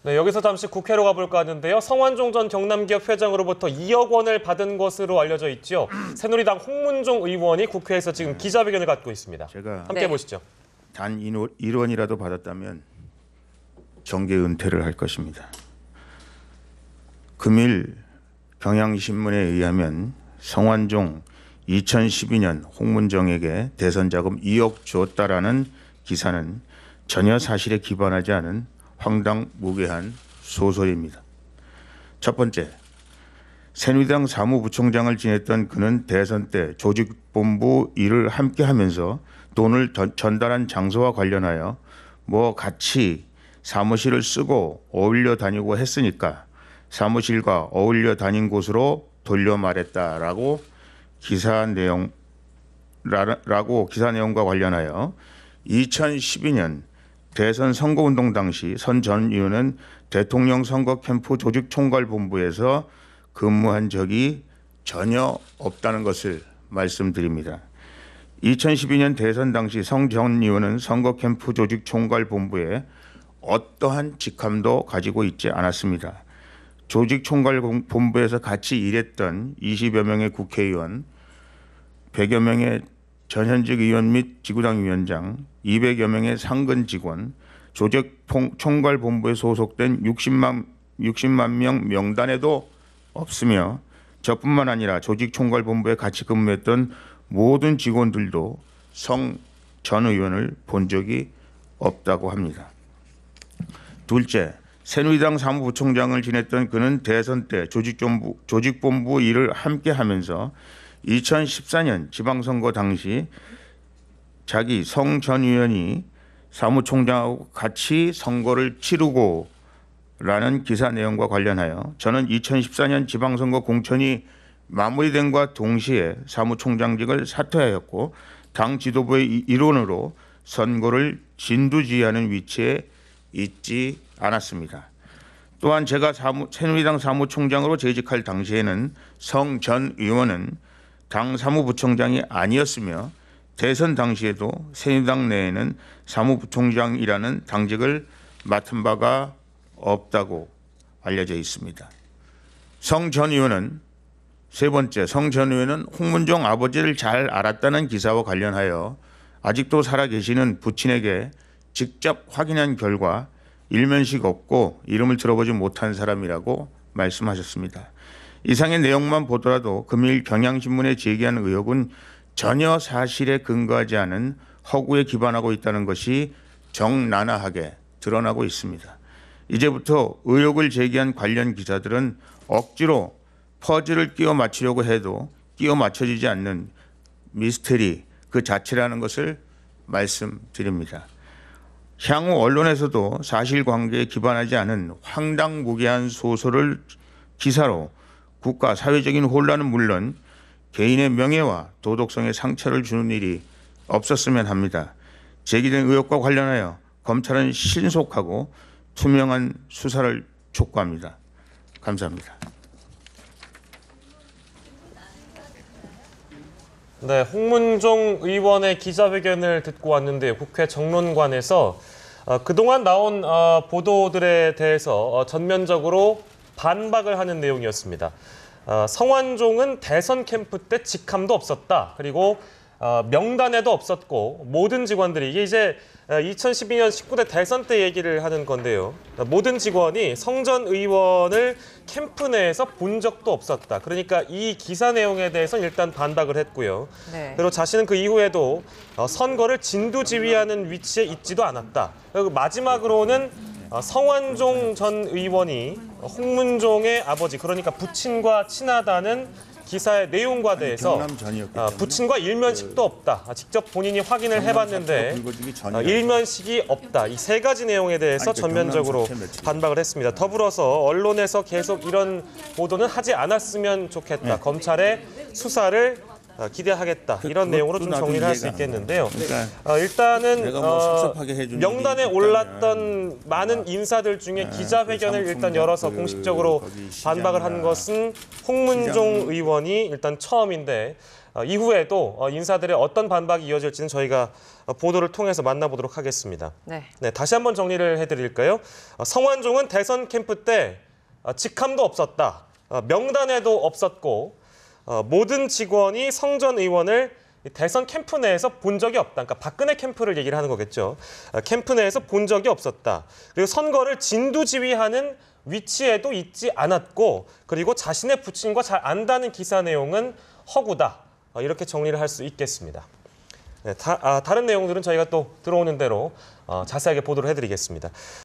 네, 여기서 잠시 국회로 가볼까 하는데요. 성완종 전 경남기업 회장으로부터 2억 원을 받은 것으로 알려져 있죠. 새누리당 홍문종 의원이 국회에서 지금 기자회견을 갖고 있습니다. 제가 함께 보시죠. 단 1원이라도 받았다면 정계 은퇴를 할 것입니다. 금일 경향신문에 의하면 성완종 2012년 홍문정에게 대선 자금 2억 줬다라는 기사는 전혀 사실에 기반하지 않은 황당무계한 소설입니다. 첫 번째, 새누리당 사무부총장을 지냈던 그는 대선 때 조직본부 일을 함께 하면서 돈을 전달한 장소와 관련하여 같이 사무실을 쓰고 어울려 다니고 했으니까 사무실과 어울려 다닌 곳으로 돌려 말했다라고 기사 내용과 관련하여 2012년 대선 선거운동 당시 선 전 의원은 대통령 선거 캠프 조직총괄본부에서 근무한 적이 전혀 없다는 것을 말씀드립니다. 2012년 대선 당시 성 전 의원은 선거 캠프 조직총괄본부에 어떠한 직함도 가지고 있지 않았습니다. 조직총괄본부에서 같이 일했던 20여 명의 국회의원, 100여 명의 전현직 의원 및 지구당 위원장, 200여 명의 상근 직원, 조직총괄본부에 소속된 60만 명 명단에도 없으며 저뿐만 아니라 조직총괄본부에 같이 근무했던 모든 직원들도 성 전 의원을 본 적이 없다고 합니다. 둘째, 새누리당 사무부총장을 지냈던 그는 대선 때 조직본부 일을 함께 하면서 2014년 지방선거 당시 자기 성 전 의원이 사무총장하고 같이 선거를 치르고 라는 기사 내용과 관련하여 저는 2014년 지방선거 공천이 마무리된과 동시에 사무총장직을 사퇴하였고 당 지도부의 일원으로 선거를 진두지휘하는 위치에 있지 않았습니다. 또한 제가 새누리당 사무총장으로 재직할 당시에는 성 전 의원은 당 사무부총장이 아니었으며 대선 당시에도 새누리당 내에는 사무부총장이라는 당직을 맡은 바가 없다고 알려져 있습니다. 성 전 의원은 세 번째, 성 전 의원은 홍문종 아버지를 잘 알았다는 기사와 관련하여 아직도 살아계시는 부친에게 직접 확인한 결과 일면식 없고 이름을 들어보지 못한 사람이라고 말씀하셨습니다. 이상의 내용만 보더라도 금일 경향신문에 제기한 의혹은 전혀 사실에 근거하지 않은 허구에 기반하고 있다는 것이 적나라하게 드러나고 있습니다. 이제부터 의혹을 제기한 관련 기사들은 억지로 퍼즐을 끼워 맞추려고 해도 끼워 맞춰지지 않는 미스테리 그 자체라는 것을 말씀드립니다. 향후 언론에서도 사실관계에 기반하지 않은 황당무계한 소설을 기사로 국가 사회적인 혼란은 물론 개인의 명예와 도덕성에 상처를 주는 일이 없었으면 합니다. 제기된 의혹과 관련하여 검찰은 신속하고 투명한 수사를 촉구합니다. 감사합니다. 네, 홍문종 의원의 기자회견을 듣고 왔는데요. 국회 정론관에서 그동안 나온 보도들에 대해서 전면적으로 반박을 하는 내용이었습니다. 성완종은 대선 캠프 때 직함도 없었다. 그리고 명단에도 없었고 모든 직원들이 이게 이제 2012년 19대 대선 때 얘기를 하는 건데요. 모든 직원이 성 전 의원을 캠프 내에서 본 적도 없었다. 그러니까 이 기사 내용에 대해서는 일단 반박을 했고요. 네. 그리고 자신은 그 이후에도 선거를 진두지휘하는 위치에 있지도 않았다. 그리고 마지막으로는 성완종 전 의원이 홍문종의 아버지, 그러니까 부친과 친하다는 기사의 내용과 대해서 부친과 일면식도 없다. 직접 본인이 확인을 해봤는데 일면식이 없다. 이 세 가지 내용에 대해서 전면적으로 반박을 했습니다. 더불어서 언론에서 계속 이런 보도는 하지 않았으면 좋겠다. 검찰의 수사를 기대하겠다. 이런 내용으로 좀 정리를 할 수 있겠는데요. 일단은 명단에 올랐던 많은 인사들 중에 기자회견을 일단 열어서 공식적으로 반박을 한 것은 홍문종 의원이 일단 처음인데 이후에도 인사들의 어떤 반박이 이어질지는 저희가 보도를 통해서 만나보도록 하겠습니다. 네. 네, 다시 한번 정리를 해드릴까요? 성완종은 대선 캠프 때 직함도 없었다, 명단에도 없었고 모든 직원이 성 전 의원을 대선 캠프 내에서 본 적이 없다. 그러니까 박근혜 캠프를 얘기를 하는 거겠죠. 캠프 내에서 본 적이 없었다. 그리고 선거를 진두지휘하는 위치에도 있지 않았고, 그리고 자신의 부친과 잘 안다는 기사 내용은 허구다. 이렇게 정리를 할 수 있겠습니다. 네, 다른 내용들은 저희가 또 들어오는 대로 자세하게 보도를 해드리겠습니다.